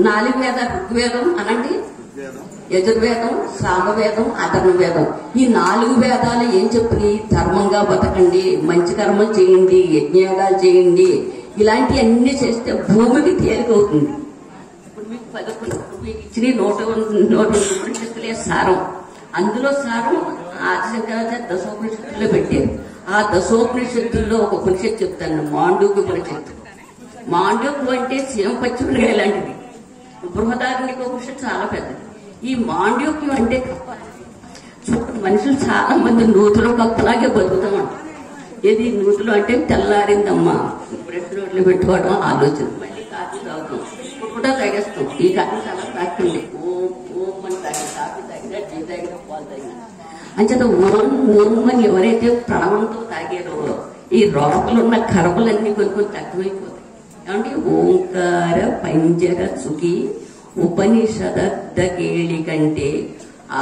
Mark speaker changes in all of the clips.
Speaker 1: నాలుగు వేదాలు ఋగ్వేదం అనండి, యజుర్వేదం, సామవేదం, అథర్వవేదం. ఈ 4 వేదాలు ఏం చెప్పి ధర్మంగా బతకండి, మంచి కర్మలు చేయండి, యజ్ఞయాగాలు చేయండి, ఇలాంటివన్నీ చేస్తే భూమికి తేలికవుతుంది. ఇప్పుడు మీకు 11 మీకు ఇచ్చిన 101 ఉపనిషత్తులే సారం. అందులో సారం ఆదిశంకరాచార్య దశోపనిషత్తుల్లో పెట్టారు. ఆ దశోపనిషత్తుల్లో ఒక ఉపనిషత్తు చెప్తాను, మాండూక్య ఉపనిషత్తు. మాండూక్యం అంటే శివంపచ్చుడుగా ఇలాంటిది. బృహదారణ్యక ఉపనిషత్తు చాలా పెద్దది. ఈ మాండూక్యం అంటే కప్ప. మనుషులు చాలా మంది నూతులు కప్పలాగే బతుకుతామంట. ఏది నూతులు అంటే తెల్లారిందమ్మా బ్రెడ్ రోడ్లు పెట్టుకోవడం ఆలోచన, మళ్ళీ కాఫీ తాగుతాం, కూడా తాగేస్తాం. ఈ కాఫీ చాలా తాకండి, ఓం ఓం అని తాగి కాఫీ తాగినా, టీ తాగినా, పాలు తాగినా అంచేత ఓం ఓం అని ఎవరైతే ప్రణవంతో తాగారో ఈ రోగలున్న కరపలన్నీ కొన్ని తక్కువైపోతాయి. ఏమంటే ఓంకార పంజర సుఖి ఉపనిషద కేళి కంటే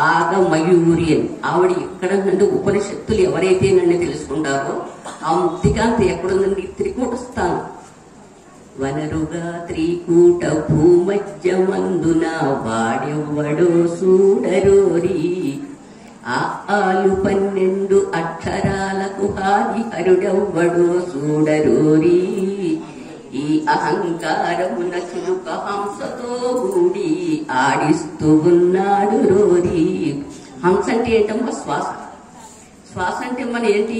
Speaker 1: ఆగమయూరి అని ఆవిడ ఇక్కడ నుండి ఉపనిషత్తులు ఎవరైతే నన్ను తెలుసుకుంటారో ఆ ముక్తికాంతి ఎక్కడుందండి? త్రికూటస్థానం. వనరుగా త్రికూట భూమధ్యమందున వాడెవ్వడో సూడరోరి, ఆలు 12 అక్షరాలకు హాది హరుడెవ్వడో సూడరోరి, ఈ అహంకారమున చిలుక హంసతో కూడి ఆడిస్తూ ఉన్నాడు రోరి. హంస అంటే ఏంటమ్మా? శ్వాస. శ్వాస అంటే మన ఏంటి?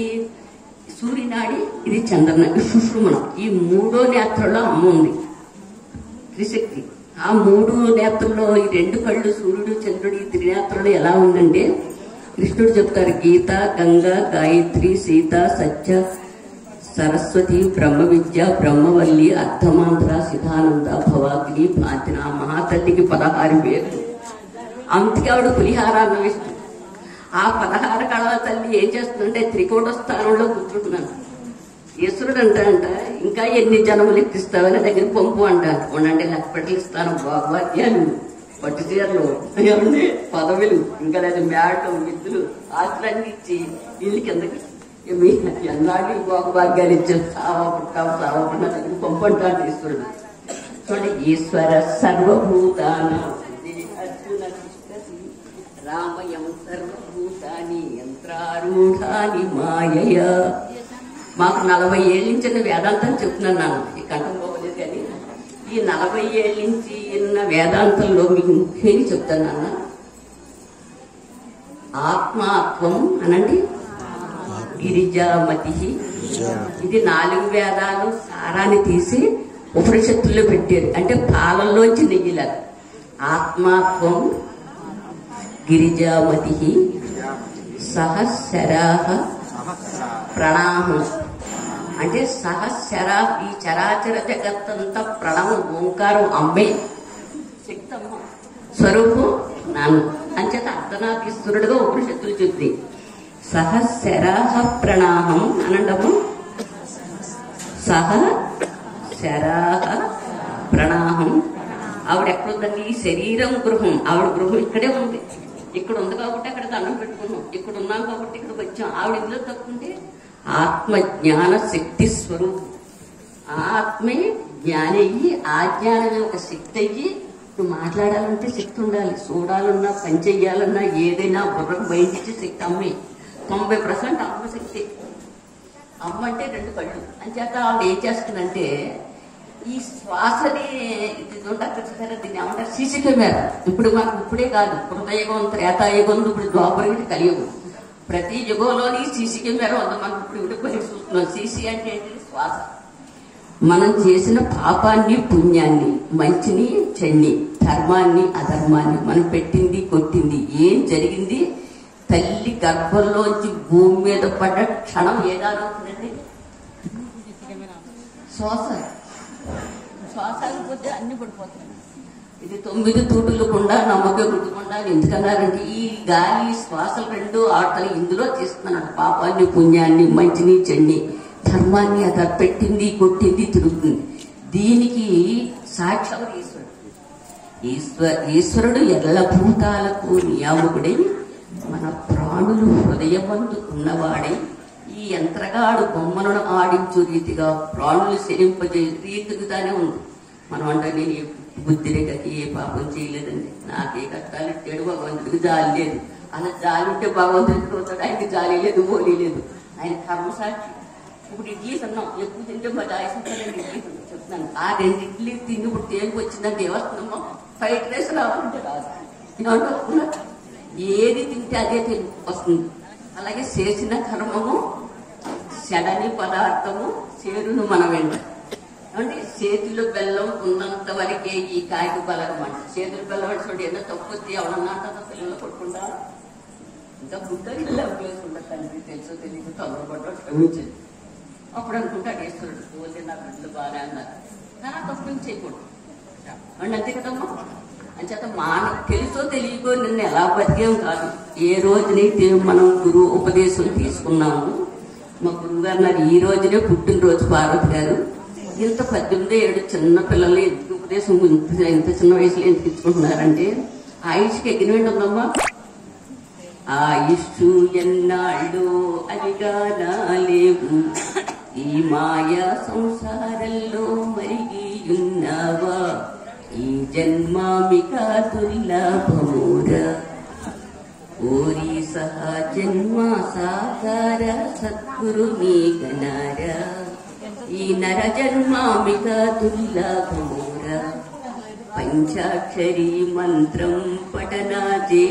Speaker 1: సూర్యనాడి, ఇది చంద్రనాడి, సుషుమనం. ఈ 3వ నేత్రంలో అమ్మ ఉంది, త్రిశక్తి. ఆ 3 నేత్రంలో ఈ 2 కళ్ళు సూర్యుడు చంద్రుడు ఈ త్రినేత్రంలో ఎలా ఉందంటే కృష్ణుడు చెప్తారు, గీత, గంగా, గాయత్రి, సీత, సత్య, సరస్వతి, బ్రహ్మ విద్య, బ్రహ్మవల్లి, అర్థమాంధ్ర, సిద్ధానంద, భవాగ్ని, భాతిన. మహాతల్లికి 16 పేర్లు. అందుకే ఆవిడ పులిహారాన్ని ఇష్టం. ఆ 16 కళల తల్లి ఏం చేస్తుందంటే త్రికూట స్థానంలో కూర్చుంటున్నాను. ఈశ్వరుడు అంట ఇంకా ఎన్ని జన్మలు ఎక్కిస్తావని దగ్గర పంపు అంటారు. ఉండండి లెక్క పెట్టిస్తాను, భాగవాద్యాలు, పట్టు చీరలు, ఏమండి పదవులు, ఇంకా లేదా మేడలు, విద్యులు, ఆస్తులన్నీ ఇచ్చి ఇల్లు కిందకి ఎన్నాళ్ళు భోగభాగ్యాలు ఇచ్చారు. సావకుండా దగ్గర పంపు అంటాడు ఈశ్వరుడు. చూడండి, ఈశ్వర సర్వభూతాన రామయం సర్వభూతాని యంత్రారూఢాని మాయయ. మాకు 40 ఏళ్ళ నుంచి వేదాంతం చెప్తున్నాను నాన్న, ఈ కంఠం పోలేదు కానీ ఈ 40 ఏళ్ళ నుంచి ఉన్న వేదాంతంలో మీకు ముఖ్యంగా చెప్తాను నాన్న. ఆత్మాత్వం అనండి, గిరిజామతి. ఇది 4 వేదాలు సారాన్ని తీసి ఉపనిషత్తుల్లో పెట్టారు. అంటే పాలల్లోంచి నెయ్యిలాగా. ఆత్మాత్వం గిరిజామతి సహస్రాహ ప్రణామం. అంటే సహస్రా, ఈ చరాచర జగత్తంతా ప్రణవం, ఓంకారం అమ్మే, శక్తమ్మ స్వరూపం నాన్న. అంచేత అర్ధనాథీశ్వరుడుగా ఉపనిషత్తులు చెప్తుంది. సహస్రాహ ప్రణామం అనండము. సహస్రాహ ప్రణామం. ఆవిడ ఎక్కడుందండి? ఈ శరీరం గృహం. ఆవిడ గృహం ఇక్కడే ఉంది. ఇక్కడ ఉంది కాబట్టి అక్కడ దండం పెట్టుకున్నాం, ఇక్కడ ఉన్నాం కాబట్టి ఇక్కడికి వచ్చాం. ఆవిడ ఇందులో తప్పుంటే ఆత్మ జ్ఞాన శక్తి స్వరూపం. ఆత్మే జ్ఞాని అయ్యి, ఆ జ్ఞానమే ఒక శక్తి అయ్యి. నువ్వు మాట్లాడాలంటే శక్తి ఉండాలి, చూడాలన్నా, పని చెయ్యాలన్నా, ఏదైనా బుర్రకు బయటించే శక్తి అమ్మే. 90% అమ్మ శక్తి. అమ్మ అంటే 2 కళ్ళు. అంచేత ఆవిడ ఏం చేస్తుందంటే ఈ శ్వాసని దీన్ని ఏమంటారు? CC camera. ఇప్పుడు మనకు ఇప్పుడే కాదు, కృతయుగం, త్రేతాయుగం, ఇప్పుడు ద్వాపరయుగం, కలియుగం, ప్రతి యుగంలోని సీసీ కెమెరా ఉంది. మనకు ఇప్పుడు విడిపోయి చూస్తున్నాం. సీసీ అంటే ఏంటి? శ్వాస. మనం చేసిన పాపాన్ని, పుణ్యాన్ని, మంచిని, చెడ్ని, ధర్మాన్ని, అధర్మాన్ని, మనం పెట్టింది, కొట్టింది, ఏం జరిగింది, తల్లి గర్భంలోంచి భూమి మీద పడ్డ క్షణం ఏదాలవుతుందండి? శ్వాస. శ్వాసకపోతే అన్ని పడిపోతాయి. ఇది 9 తూటులు కుండా నమ్మక గుడ్డుకుండా ఎందుకన్నారంటే ఈ గాలి శ్వాసలు 2 ఆటలు ఇందులో తీస్తున్నాడు. పాపాన్ని, పుణ్యాన్ని, మంచిని, చెడ్ని, ధర్మాన్ని, అద పెట్టింది, కొట్టింది, తిరుగుతుంది. దీనికి సాక్షి ఈశ్వరుడు. ఈశ్వరుడు ఎల్ల భూతాలకు నియామకుడై మన ప్రాణులు హృదయమందు ఉన్నవాడై ఈ యంత్రగాడు బొమ్మలను ఆడించు రీతిగా ప్రాణులు శరింపజే రీతిగానే ఉంది. మనం అంటే నేను బుద్ధిరేక ఏ పాపం చేయలేదండి. నాకే కష్టాలు ఇచ్చాడు, భగవంతుడికి జాలి లేదు. అలా జాలి ఉంటే భగవంతుడికి పోతాడు. ఆయనకి జాలి లేదు, పోలీ లేదు. ఆయన కర్మసాక్షి. ఇప్పుడు ఇడ్లీ తిన్నాం, ఎక్కువ తింటే మరి ఆయుసండి. ఇడ్లీ చెప్తున్నాను, ఆ 2 ఇడ్లీ తిని ఇప్పుడు తేలికి వచ్చిందంటే ఏమవుతుందమ్మా? ఫ్రైడ్ రైస్ రావాలంటే రాదు. ఏది తింటే అదే తెలివి వస్తుంది. అలాగే చేసిన కర్మము చెడని పదార్థము చేరును మన వెంట. అంటే చేతిలో బెల్లం ఉన్నంత వరకే ఈ కాయకు బలగం అంట. చేతులు బెల్లం అంటే చూడండి, ఏదో తప్పు ఎవరన్నా అంటారా? పిల్లలు కొట్టుకుంటా ఇంకా గుడ్డలు ప్లేస్ ఉండదు. తండ్రి తెలుసో తెలియదు తొందరపడ్డాడు, క్షమించండి. అప్పుడు అనుకుంటాడు ఈశ్వరుడు, పోతే నా బిడ్డలు బాగానే అన్నారు. కానీ తప్పు చేయకూడదు అండి, అంతే కదమ్మా. అంచేత తెలుసో తెలియకో నిన్ను ఎలా బతికేం కాదు. ఏ రోజునైతే మనం గురువు ఉపదేశం తీసుకున్నాము, మా గురువు గారు నాకు ఈ రోజునే పుట్టినరోజు పార్వతి గారు. ఇంత 18 ఏడు చిన్న పిల్లల్ని ఎందుకు ఉపదేశం ఇంత చిన్న వయసులో ఎందుకు ఇచ్చుకుంటున్నారంటే ఆయుష్కి ఎగ్రిమెంట్ ఉందమ్మా. ఆయుష్ ఎన్నాళ్ళు అదిగా లేవు, ఈ మాయా సంసారంలో మరిగియున్నావా, ఈ జన్మామిక దుర్లభమూరా, ఓరి సహా జన్మ సాకార సద్గురు నీ గనారా, ఈ నర జన్మామిక దుర్లభమూరా. పంచాక్షరీ మంత్రం పఠనా చే